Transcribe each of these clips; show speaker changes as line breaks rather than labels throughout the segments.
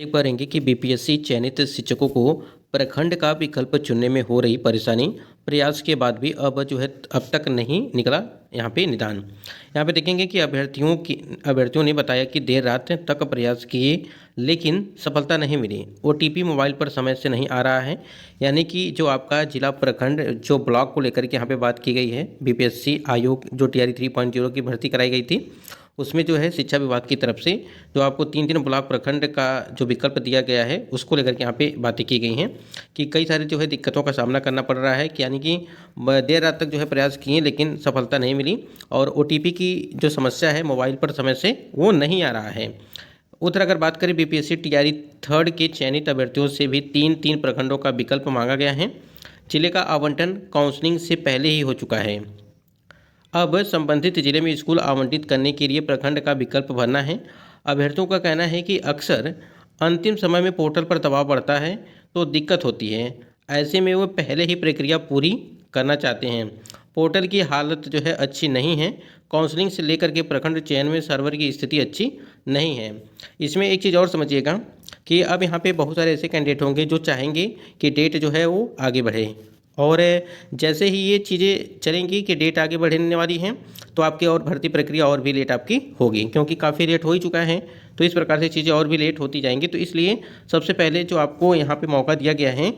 देख पा रहेंगे कि बीपीएससी चयनित शिक्षकों को प्रखंड का विकल्प चुनने में हो रही परेशानी प्रयास के बाद भी अब जो है अब तक नहीं निकला यहाँ पे निदान। यहाँ पे देखेंगे कि अभ्यर्थियों ने बताया कि देर रात तक प्रयास किए लेकिन सफलता नहीं मिली। ओटीपी मोबाइल पर समय से नहीं आ रहा है। यानी कि जो आपका जिला प्रखंड जो ब्लॉक को लेकर के यहाँ पे बात की गई है, बीपीएससी आयोग जो टीआरई 3.0 की भर्ती कराई गई थी उसमें जो है शिक्षा विभाग की तरफ से जो आपको 3 ब्लॉक प्रखंड का जो विकल्प दिया गया है उसको लेकर के यहाँ पे बातें की गई हैं कि कई सारी जो है दिक्कतों का सामना करना पड़ रहा है कि यानी कि देर रात तक जो है प्रयास किए लेकिन सफलता नहीं मिली और ओटीपी की जो समस्या है मोबाइल पर समय से वो नहीं आ रहा है। उधर अगर बात करें बीपीएससी टीआरई 3 के चयनित अभ्यर्थियों से भी तीन प्रखंडों का विकल्प मांगा गया है। जिले का आवंटन काउंसलिंग से पहले ही हो चुका है। अब संबंधित जिले में स्कूल आवंटित करने के लिए प्रखंड का विकल्प भरना है। अभ्यर्थियों का कहना है कि अक्सर अंतिम समय में पोर्टल पर दबाव बढ़ता है तो दिक्कत होती है। ऐसे में वो पहले ही प्रक्रिया पूरी करना चाहते हैं। पोर्टल की हालत जो है अच्छी नहीं है। काउंसलिंग से लेकर के प्रखंड चयन में सर्वर की स्थिति अच्छी नहीं है। इसमें एक चीज़ और समझिएगा कि अब यहाँ पे बहुत सारे ऐसे कैंडिडेट होंगे जो चाहेंगे कि डेट जो है वो आगे बढ़े और जैसे ही ये चीज़ें चलेंगी कि डेट आगे बढ़ने वाली हैं तो आपकी और भर्ती प्रक्रिया और भी लेट आपकी होगी, क्योंकि काफ़ी लेट हो ही चुका है। तो इस प्रकार से चीज़ें और भी लेट होती जाएंगी। तो इसलिए सबसे पहले जो आपको यहाँ पे मौका दिया गया है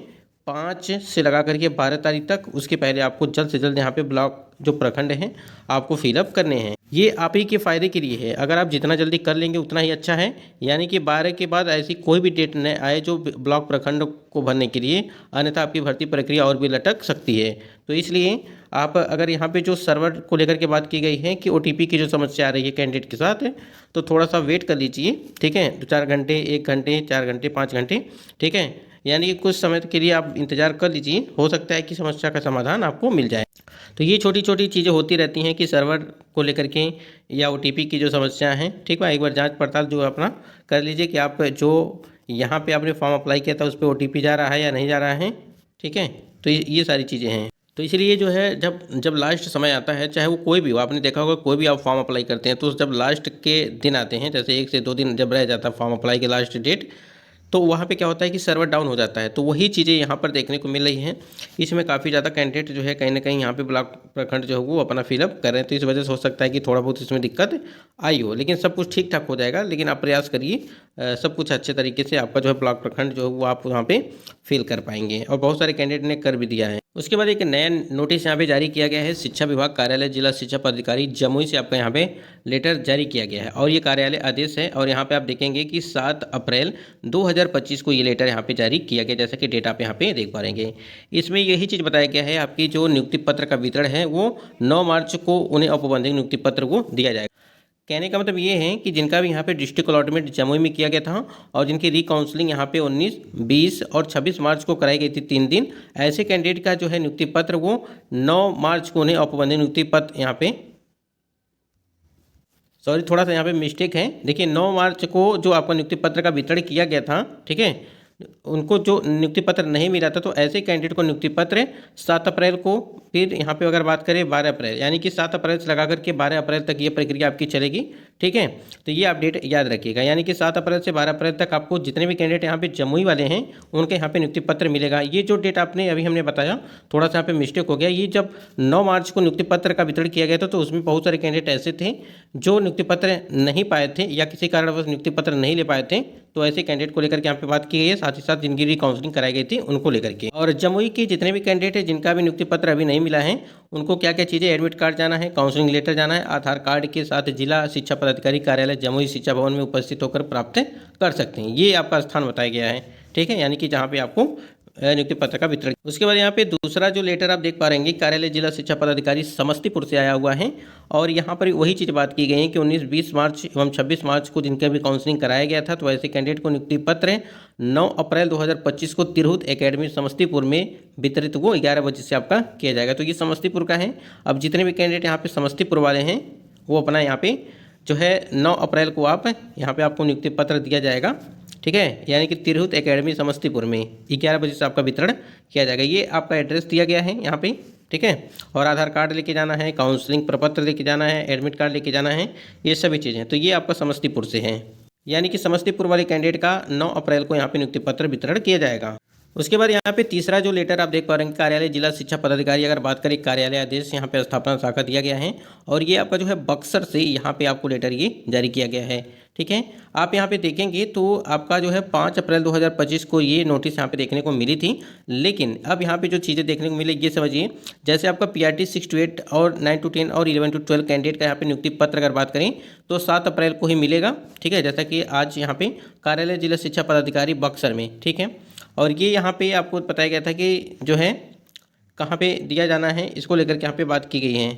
5 से लगा करके 12 तारीख तक, उसके पहले आपको जल्द से जल्द यहाँ पे ब्लॉक जो प्रखंड हैं आपको फिलअप करने हैं। ये आप ही के फ़ायदे के लिए है। अगर आप जितना जल्दी कर लेंगे उतना ही अच्छा है। यानी कि 12 के बाद ऐसी कोई भी डेट न आए जो ब्लॉक प्रखंड को भरने के लिए, अन्यथा आपकी भर्ती प्रक्रिया और भी लटक सकती है। तो इसलिए आप अगर यहाँ पे जो सर्वर को लेकर के बात की गई है कि ओटीपी की जो समस्या आ रही है कैंडिडेट के साथ, तो थोड़ा सा वेट कर लीजिए, ठीक है। 2-4 घंटे, 1 घंटे, 4 घंटे, 5 घंटे, ठीक है। यानी कि कुछ समय के लिए आप इंतज़ार कर लीजिए, हो सकता है कि समस्या का समाधान आपको मिल जाए। तो ये छोटी छोटी चीज़ें होती रहती हैं कि सर्वर को लेकर के या ओटीपी की जो समस्या है, ठीक है। एक बार जांच पड़ताल जो अपना कर लीजिए कि आप जो यहाँ पे आपने फॉर्म अप्लाई किया था उस पर ओटीपी जा रहा है या नहीं जा रहा है, ठीक है। तो ये सारी चीज़ें हैं। तो इसलिए जो है जब लास्ट समय आता है, चाहे वो कोई भी हो, आपने देखा होगा कोई भी आप फॉर्म अप्लाई करते हैं तो जब लास्ट के दिन आते हैं, जैसे 1 से 2 दिन जब रह जाता है फॉर्म अप्लाई के लास्ट डेट, तो वहाँ पे क्या होता है कि सर्वर डाउन हो जाता है। तो वही चीज़ें यहाँ पर देखने को मिल रही हैं। इसमें काफ़ी ज़्यादा कैंडिडेट जो है कहीं ना कहीं यहाँ पे ब्लॉक प्रखंड जो है वो अपना फिलअप कर रहे हैं। तो इस वजह से हो सकता है कि थोड़ा बहुत इसमें दिक्कत आई हो, लेकिन सब कुछ ठीक ठाक हो जाएगा। लेकिन आप प्रयास करिए सब कुछ अच्छे तरीके से आपका जो है ब्लॉक प्रखंड जो है वो आप वहाँ पे फिल कर पाएंगे, और बहुत सारे कैंडिडेट ने कर भी दिया है। उसके बाद एक नया नोटिस यहाँ पे जारी किया गया है। शिक्षा विभाग कार्यालय जिला शिक्षा पदाधिकारी जमुई से आपका यहाँ पे लेटर जारी किया गया है और ये कार्यालय आदेश है। और यहाँ पे आप देखेंगे कि 7 अप्रैल 2025 को ये लेटर यहाँ पे जारी किया गया, जैसा कि डेट आप यहाँ पे देख पा रहेंगे। इसमें यही चीज़ बताया गया है, आपकी जो नियुक्ति पत्र का वितरण है वो 9 मार्च को उन्हें औपबंधिक नियुक्ति पत्र को दिया जाएगा। कहने का मतलब ये है कि जिनका भी यहाँ पे डिस्ट्रिक्ट अलॉटमेंट जमुई में किया गया था और जिनकी रिकाउंसलिंग यहाँ पे 19, 20 और 26 मार्च को कराई गई थी 3 दिन, ऐसे कैंडिडेट का जो है नियुक्ति पत्र वो 9 मार्च को उन्हें औपबंधिक नियुक्ति पत्र यहाँ पे, सॉरी थोड़ा सा यहाँ पे मिस्टेक है। देखिए 9 मार्च को जो आपका नियुक्ति पत्र का वितरण किया गया था, ठीक है, उनको जो नियुक्ति पत्र नहीं मिला था, तो ऐसे कैंडिडेट को नियुक्ति पत्र 7 अप्रैल को, फिर यहाँ पे अगर बात करें 12 अप्रैल, यानी कि 7 अप्रैल से लगा करके 12 अप्रैल तक ये प्रक्रिया आपकी चलेगी, ठीक है। तो ये अपडेट याद रखिएगा, यानी कि 7 अप्रैल से 12 अप्रैल तक आपको जितने भी कैंडिडेट यहाँ पे जमुई वाले हैं उनके यहाँ पे नियुक्ति पत्र मिलेगा। ये जो डेट आपने अभी हमने बताया थोड़ा सा यहाँ पे मिस्टेक हो गया। ये जब 9 मार्च को नियुक्ति पत्र का वितरण किया गया था तो उसमें बहुत सारे कैंडिडेट ऐसे थे जो नियुक्ति पत्र नहीं पाए थे या किसी कारणवश नियुक्ति पत्र नहीं ले पाए थे। तो ऐसे कैंडिडेट को लेकर के यहाँ पे बात की गई है, साथ ही साथ जिनकी भी काउंसलिंग कराई गई थी उनको लेकर के। और जमुई के जितने भी कैंडिडेट है जिनका भी नियुक्ति पत्र अभी नहीं मिला है उनको क्या क्या चीज़ें, एडमिट कार्ड जाना है, काउंसलिंग लेटर जाना है, आधार कार्ड के साथ जिला शिक्षा पदाधिकारी कार्यालय जमुई शिक्षा भवन में उपस्थित होकर प्राप्त कर सकते हैं। ये आपका स्थान बताया गया है, ठीक है, यानी कि जहाँ पे आपको नियुक्ति पत्र का वितरण। उसके बाद यहाँ पे दूसरा जो लेटर आप देख पा रहे हैं, कार्यालय जिला शिक्षा पदाधिकारी समस्तीपुर से आया हुआ है और यहाँ पर वही चीज़ बात की गई है कि 19, 20 मार्च एवं 26 मार्च को जिनका भी काउंसलिंग कराया गया था, तो ऐसे कैंडिडेट को नियुक्ति पत्र 9 अप्रैल 2025 को तिरहुत एकेडमी समस्तीपुर में वितरित वो 11 बजे से आपका किया जाएगा। तो ये समस्तीपुर का है। अब जितने भी कैंडिडेट यहाँ पे समस्तीपुर वाले हैं वो अपना यहाँ पे जो है 9 अप्रैल को आप यहाँ पे आपको नियुक्ति पत्र दिया जाएगा, ठीक है, यानी कि तिरहुत एकेडमी समस्तीपुर में 11 बजे से आपका वितरण किया जाएगा। ये आपका एड्रेस दिया गया है यहाँ पे, ठीक है। और आधार कार्ड लेके जाना है, काउंसलिंग प्रपत्र लेके जाना है, एडमिट कार्ड लेके जाना है, ये सभी चीज़ें। तो ये आपका समस्तीपुर से है। यानी कि समस्तीपुर वाले कैंडिडेट का 9 अप्रैल को यहाँ पे नियुक्ति पत्र वितरण किया जाएगा। उसके बाद यहाँ पे तीसरा जो लेटर आप देख पा रहे हैं, कार्यालय जिला शिक्षा पदाधिकारी, अगर बात करें कार्यालय आदेश यहाँ पे स्थापना शाखा दिया गया है और ये आपका जो है बक्सर से यहाँ पे आपको लेटर ये जारी किया गया है। ठीक है, आप यहाँ पे देखेंगे तो आपका जो है 5 अप्रैल 2025 को ये नोटिस यहाँ पे देखने को मिली थी। लेकिन अब यहाँ पे जो चीज़ें देखने को मिले ये समझिए, जैसे आपका PRT 6 to 8 और 9 to 10 और 11 to 12 कैंडिडेट का यहाँ पे नियुक्ति पत्र अगर बात करें तो 7 अप्रैल को ही मिलेगा। ठीक है, जैसा कि आज यहाँ पे कार्यालय जिला शिक्षा पदाधिकारी बक्सर में। ठीक है, और ये यहाँ पे आपको बताया गया था कि जो है कहाँ पे दिया जाना है, इसको लेकर के यहाँ पे बात की गई है।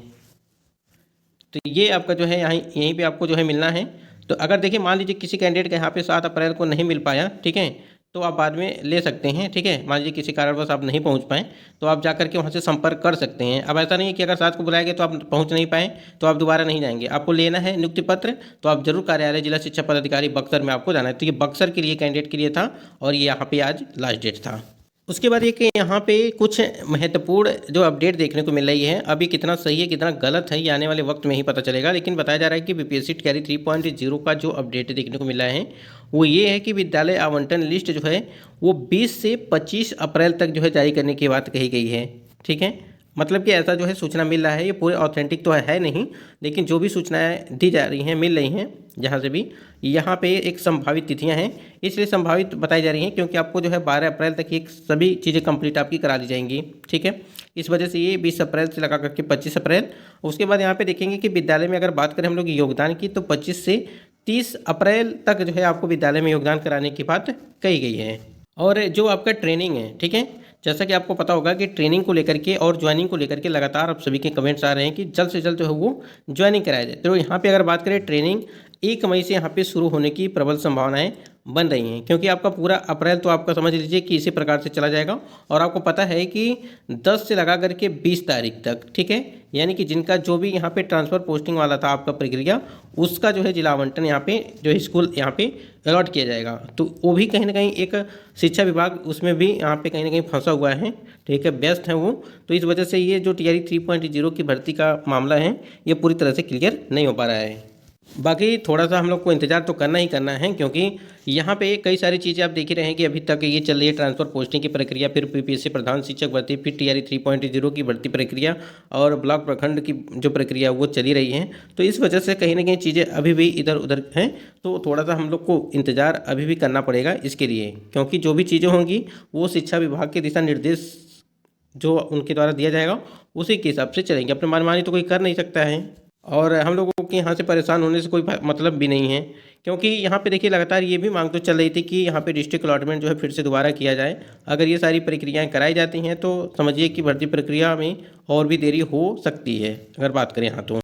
तो ये आपका जो है यहीं पे आपको जो है मिलना है। तो अगर देखिए मान लीजिए किसी कैंडिडेट का यहाँ पे 7 अप्रैल को नहीं मिल पाया, ठीक है, तो आप बाद में ले सकते हैं। ठीक है, मान लीजिए किसी कारणवश आप नहीं पहुँच पाएँ तो आप जा करके वहाँ से संपर्क कर सकते हैं। अब ऐसा नहीं है कि अगर 7 को बुलाया गया तो आप पहुँच नहीं पाएँ तो आप दोबारा नहीं जाएंगे, आपको लेना है नियुक्ति पत्र तो आप जरूर कार्यालय जिला शिक्षा पदाधिकारी बक्सर में आपको जाना है। तो ये बक्सर के लिए कैंडिडेट के लिए था और ये यहाँ पे आज लास्ट डेट था। उसके बाद ये कि यहाँ पे कुछ महत्वपूर्ण जो अपडेट देखने को मिल रही है, अभी कितना सही है कितना गलत है ये आने वाले वक्त में ही पता चलेगा। लेकिन बताया जा रहा है कि BPSC टियरी 3.0 का जो अपडेट देखने को मिला है वो ये है कि विद्यालय आवंटन लिस्ट जो है वो 20 से 25 अप्रैल तक जो है जारी करने की बात कही गई है। ठीक है, मतलब कि ऐसा जो है सूचना मिल रहा है, ये पूरे ऑथेंटिक तो है नहीं, लेकिन जो भी सूचनाएं दी जा रही हैं मिल रही हैं जहाँ से भी, यहाँ पे एक संभावित तिथियां हैं, इसलिए संभावित बताई जा रही हैं क्योंकि आपको जो है 12 अप्रैल तक ये सभी चीज़ें कंप्लीट आपकी करा दी जाएंगी। ठीक है, इस वजह से ये 20 अप्रैल से लगा करके 25 अप्रैल। उसके बाद यहाँ पे देखेंगे कि विद्यालय में अगर बात करें हम लोग योगदान की तो 25 से 30 अप्रैल तक जो है आपको विद्यालय में योगदान कराने की बात कही गई है। और जो आपका ट्रेनिंग है, ठीक है, जैसा कि आपको पता होगा कि ट्रेनिंग को लेकर के और ज्वाइनिंग को लेकर के लगातार आप सभी के कमेंट्स आ रहे हैं कि जल्द से जल्द जो है वो ज्वाइनिंग कराया जाए। तो यहाँ पे अगर बात करें ट्रेनिंग 1 मई से यहाँ पे शुरू होने की प्रबल संभावनाएं बन रही हैं, क्योंकि आपका पूरा अप्रैल तो आपका समझ लीजिए कि इसी प्रकार से चला जाएगा। और आपको पता है कि 10 से लगा करके 20 तारीख तक, ठीक है, यानी कि जिनका जो भी यहाँ पे ट्रांसफ़र पोस्टिंग वाला था आपका प्रक्रिया, उसका जो है जिला आवंटन यहाँ पे जो है स्कूल यहाँ पे अलॉट किया जाएगा। तो वो भी कहीं ना कहीं एक शिक्षा विभाग उसमें भी यहाँ पे कहीं ना कहीं फंसा हुआ है। ठीक है, व्यस्त है वो, तो इस वजह से ये जो टियरी 3.0 की भर्ती का मामला है ये पूरी तरह से क्लियर नहीं हो पा रहा है। बाकी थोड़ा सा हम लोग को इंतज़ार तो करना ही करना है, क्योंकि यहाँ पे कई सारी चीज़ें आप देख ही रहे हैं कि अभी तक ये चल रही है ट्रांसफ़र पोस्टिंग की प्रक्रिया, फिर PPSC प्रधान शिक्षक भर्ती, फिर टियरी 3.0 की भर्ती प्रक्रिया और ब्लॉक प्रखंड की जो प्रक्रिया वो चली रही है। तो इस वजह से कहीं ना कहीं चीज़ें अभी भी इधर उधर हैं, तो थोड़ा सा हम लोग को इंतज़ार अभी भी करना पड़ेगा इसके लिए, क्योंकि जो भी चीज़ें होंगी वो शिक्षा विभाग के दिशा निर्देश जो उनके द्वारा दिया जाएगा उसी के हिसाब से चलेंगे। अपने मनमानी तो कोई कर नहीं सकता है और हम लोगों के यहाँ से परेशान होने से कोई मतलब भी नहीं है, क्योंकि यहाँ पे देखिए लगातार ये भी मांग तो चल रही थी कि यहाँ पे डिस्ट्रिक्ट अलॉटमेंट जो है फिर से दोबारा किया जाए। अगर ये सारी प्रक्रियाएं कराई जाती हैं तो समझिए कि भर्ती प्रक्रिया में और भी देरी हो सकती है अगर बात करें यहाँ तो।